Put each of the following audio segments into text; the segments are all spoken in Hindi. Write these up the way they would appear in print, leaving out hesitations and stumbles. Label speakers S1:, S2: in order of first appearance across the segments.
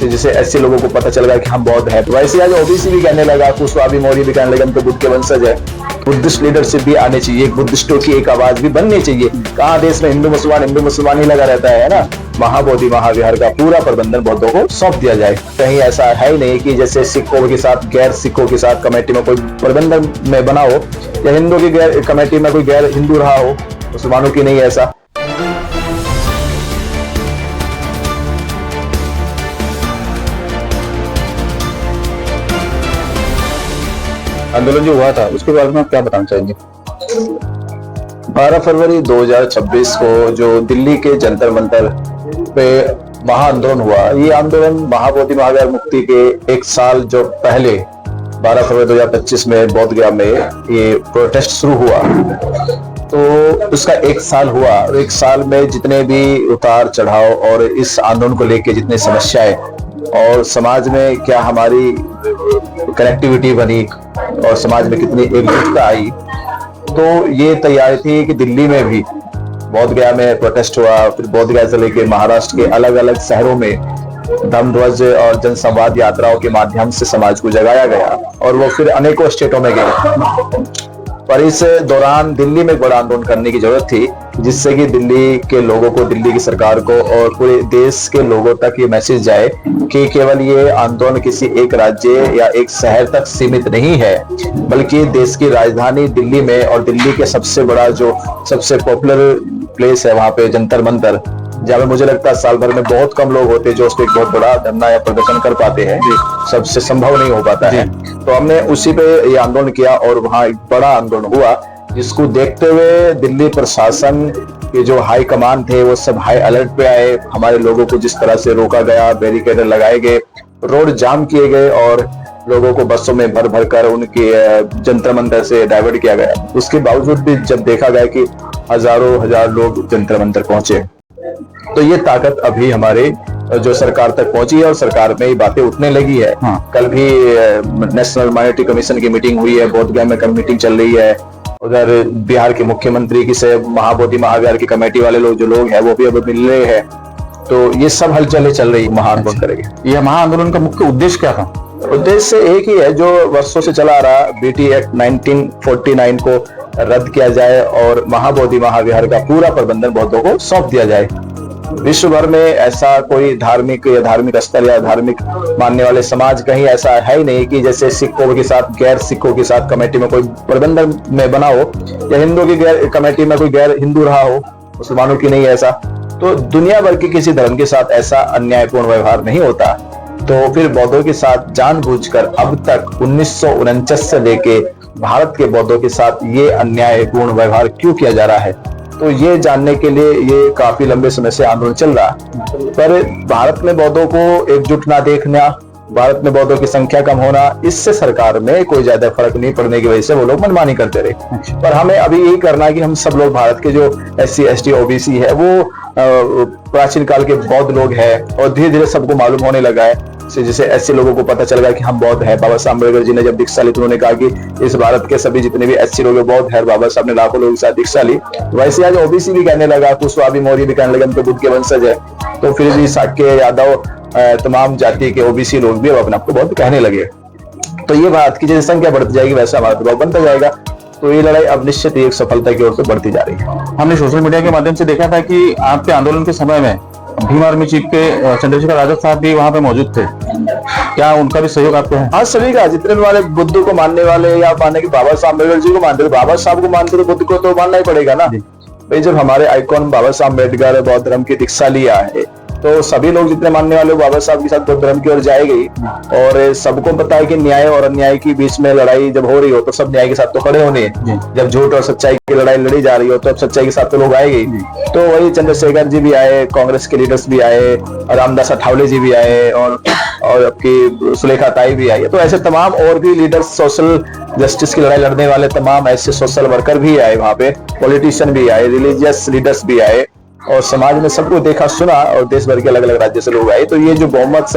S1: जिसे ऐसे लोगों को पता चल गया कि हम बौद्ध हैं। वैसे आज ओबीसी भी कहने लगा, कुशवाहा मौर्य भी कहने लगे हम तो बुद्ध के वंशज है। बुद्धिस्ट लीडरशिप भी आनी चाहिए, बुद्धिस्टों की एक आवाज भी बननी चाहिए। कहाँ देश में हिंदू मुसलमान ही लगा रहता है ना। महाबोधि महाविहार का पूरा प्रबंधन बौद्धों को सौंप दिया जाए। कहीं ऐसा है ही नहीं कि जैसे सिखों के साथ गैर सिखों के साथ कमेटी में कोई प्रबंधन में बना हो, या हिंदू की गैर कमेटी में कोई गैर हिंदू रहा हो, मुसलमानों की नहीं। ऐसा
S2: आंदोलन जो हुआ था उसके बारे में आप क्या बताना चाहेंगे?
S1: 12 फरवरी 2026 को जो दिल्ली के जंतर मंतर पे महाआंदोलन हुआ, ये आंदोलन महाबोधि महाविहार मुक्ति के एक साल जो पहले 12 फरवरी 2025 में बोध गया में ये प्रोटेस्ट शुरू हुआ, तो उसका एक साल हुआ। और एक साल में जितने भी उतार चढ़ाव और इस आंदोलन को लेके जितने समस्याएं और समाज में क्या हमारी कनेक्टिविटी बनी और समाज में कितनी एकजुटता आई, तो ये तैयारी थी कि दिल्ली में भी बोध गया में प्रोटेस्ट हुआ। फिर बोध गया से लेके महाराष्ट्र के अलग अलग शहरों में धम्म ध्वज और जनसंवाद यात्राओं के माध्यम से समाज को जगाया गया, और वो फिर अनेकों स्टेटों में गए। पर इस दौरान दिल्ली में एक बड़ा आंदोलन करने की जरूरत थी, जिससे कि दिल्ली के लोगों को, दिल्ली की सरकार को और पूरे देश के लोगों तक ये मैसेज जाए कि केवल ये आंदोलन किसी एक राज्य या एक शहर तक सीमित नहीं है, बल्कि देश की राजधानी दिल्ली में और दिल्ली के सबसे बड़ा जो सबसे पॉपुलर प्लेस है वहां पे जंतर मंतर, जहाँ पे मुझे लगता है साल भर में बहुत कम लोग होते जो उस पर एक बहुत बड़ा धरना या प्रदर्शन कर पाते हैं, सबसे संभव नहीं हो पाता है। तो हमने उसी पे ये आंदोलन किया और वहाँ एक बड़ा आंदोलन हुआ, जिसको देखते हुए दिल्ली प्रशासन के जो हाई कमान थे वो सब हाई अलर्ट पे आए। हमारे लोगों को जिस तरह से रोका गया, बैरिकेड लगाए गए, रोड जाम किए गए और लोगों को बसों में भर भर कर उनके जंतर मंतर से डाइवर्ट किया गया। उसके बावजूद भी जब देखा गया कि हजारों हजार लोग जंतर मंतर पहुंचे, तो ये ताकत अभी हमारे जो सरकार तक पहुंची है और सरकार में ये बातें उठने लगी है। कल भी नेशनल माइनॉरिटी कमीशन की मीटिंग हुई है, बोध गया में मीटिंग चल रही है। उधर बिहार के मुख्यमंत्री की से महाबोधि महाविहार की कमेटी वाले लोग जो लोग हैं वो भी अब मिल रहे हैं। तो ये सब हलचलें चल रही, महाआंदोलन करेंगे।
S2: यह महाआंदोलन का मुख्य उद्देश्य क्या था?
S1: उद्देश्य एक ही है, जो वर्षों से चला आ रहा बीटी एक्ट 1949 को रद्द किया जाए और महाबोधि महाविहार का पूरा प्रबंधन बौद्धों को सौंप दिया जाए। विश्व भर में ऐसा कोई धार्मिक स्थल या धार्मिक मानने वाले समाज कहीं ऐसा है ही नहीं कि जैसे सिखों के साथ गैर सिखों के साथ कमेटी में कोई प्रबंधन में बना हो, या हिंदू की गैर कमेटी में कोई गैर हिंदू रहा हो, मुसलमानों की नहीं। ऐसा तो दुनिया भर के किसी धर्म के साथ ऐसा अन्यायपूर्ण व्यवहार नहीं होता। तो फिर बौद्धों के साथ जानबूझकर अब तक 1949 से लेके भारत के बौद्धों के साथ ये अन्यायपूर्ण व्यवहार क्यों किया जा रहा है, तो ये जानने के लिए ये काफी लंबे समय से आंदोलन चल रहा है। पर भारत में बौद्धों को एकजुट ना देखना, भारत में बौद्धों की संख्या कम होना, इससे सरकार में कोई ज्यादा फर्क नहीं पड़ने की वजह से वो लोग मनमानी करते रहे। पर हमें अभी यही करना है कि हम सब लोग, भारत के जो SC ST OBC है वो प्राचीन काल के बौद्ध लोग हैं, और धीरे धीरे सबको मालूम होने लगा है। जैसे ऐसे लोगों को पता चल गया कि हम बौद्ध हैं। बाबा साहब अम्बेडकर जी ने जब दीक्षा ली तो उन्होंने कहा कि इस भारत के सभी जितने भी SC लोग बौद्ध हैं। बाबा साहब ने लाखों लोगों के साथ दीक्षा ली। वैसे आज OBC भी कहने लगा, कुशवाहा मौर्य भी कहने लगे हम तो बुद्ध के वंशज है। तो फिर भी साक्य यादव तमाम जाति के OBC लोग भी अपने आपको बौद्ध कहने लगे। तो ये बात की जैसे संख्या बढ़ती जाएगी वैसा हमारा प्रभाव बनता जाएगा। तो ये लड़ाई अब निश्चित ही एक सफलता की ओर से बढ़ती जा रही है।
S2: हमने सोशल मीडिया के माध्यम से देखा था कि आपके आंदोलन के समय में भीम आर्मी चीफ के चंद्रशेखर आजाद साहब भी वहां पे मौजूद थे। क्या उनका भी सहयोग आपको है?
S1: हाँ, सभी का। जितने भी वाले बुद्ध को मानने वाले या मानने की बाबा साहब अम्बेडकर जी को मानते, तो बाबा साहब को मानते तो बुद्ध को तो मानना ही पड़ेगा ना भाई। जब हमारे आइकॉन बाबा साहब अम्बेडकर बौद्ध धर्म की दीक्षा लिया है, तो सभी लोग जितने मानने वाले बाबा साहब के साथ बौद्ध धर्म की ओर जाएगी। और सबको पता है कि न्याय और अन्याय के बीच में लड़ाई जब हो रही हो तो सब न्याय के साथ तो खड़े होने हैं। जब झूठ और सच्चाई की लड़ाई लड़ी जा रही हो तो अब सच्चाई के साथ तो लोग आएंगे। तो वही चंद्रशेखर जी भी आए, कांग्रेस के लीडर्स भी आए, रामदास अठावले जी भी आए, और आपकी सुलेखा ताई भी आई है। तो ऐसे तमाम और भी लीडर्स, सोशल जस्टिस की लड़ाई लड़ने वाले तमाम ऐसे सोशल वर्कर भी आए वहां पे, पॉलिटिशियन भी आए, रिलीजियस लीडर्स भी आए, और समाज में सबको देखा सुना, और देश भर के अलग अलग राज्य से लोग आए। तो ये जो बहुमत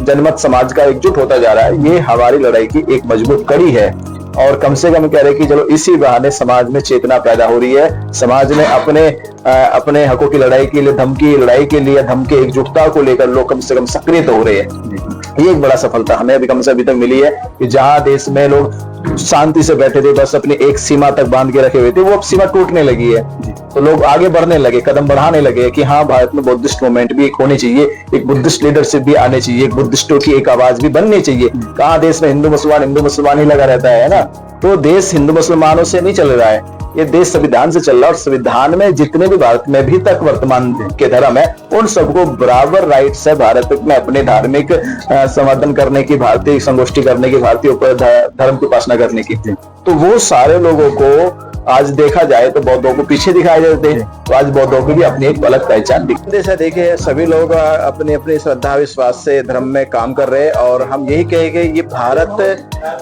S1: जनमत समाज का एकजुट होता जा रहा है, ये हमारी लड़ाई की एक मजबूत कड़ी है। और कम से कम कह रहे कि चलो इसी बहाने समाज में चेतना पैदा हो रही है, समाज में अपने हकों की लड़ाई के लिए, धर्म की लड़ाई के लिए, धर्म के एकजुटता को लेकर लोग कम से कम सक्रिय तो हो रहे हैं। ये एक बड़ा सफलता हमें अभी कम से अभी तक मिली है कि जहां देश में लोग शांति से बैठे थे, बस अपनी एक सीमा तक बांध के रखे हुए थे, वो अब सीमा टूटने लगी है। तो लोग आगे बढ़ने लगे, कदम बढ़ाने लगे कि हाँ, भारत में बुद्धिस्ट मूवमेंट भी एक होनी चाहिए, एक बुद्धिस्ट लीडरशिप भी आनी चाहिए, एक बुद्धिस्टों की एक आवाज भी बननी चाहिए। कहाँ देश में हिंदू मुसलमान ही लगा रहता है ना। तो देश हिंदू मुसलमानों से नहीं चल रहा है, ये देश संविधान से चल रहा है। और संविधान में जितने भी भारत में भी तक वर्तमान के धर्म है, उन सबको बराबर राइट्स है भारत में अपने धार्मिक संवर्धन करने की, भारतीय संगोष्ठी करने की, भारतीय धर्म की उपासना करने की। तो वो सारे लोगों को आज देखा जाए तो बौद्धों को पीछे दिखाए जाते हैं, तो आज बौद्धों की भी अपनी एक अलग पहचान दिखती है। जैसा देखे सभी लोग अपने अपने श्रद्धा विश्वास से धर्म में काम कर रहे हैं, और हम यही कहेंगे ये भारत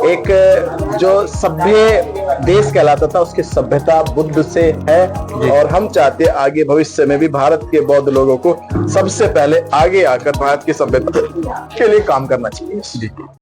S1: एक जो सभ्य देश कहलाता था, उसकी सभ्यता बुद्ध से है। और हम चाहते हैं आगे भविष्य में भी भारत के बौद्ध लोगों को सबसे पहले आगे आकर भारत की सभ्यता के लिए काम करना चाहिए।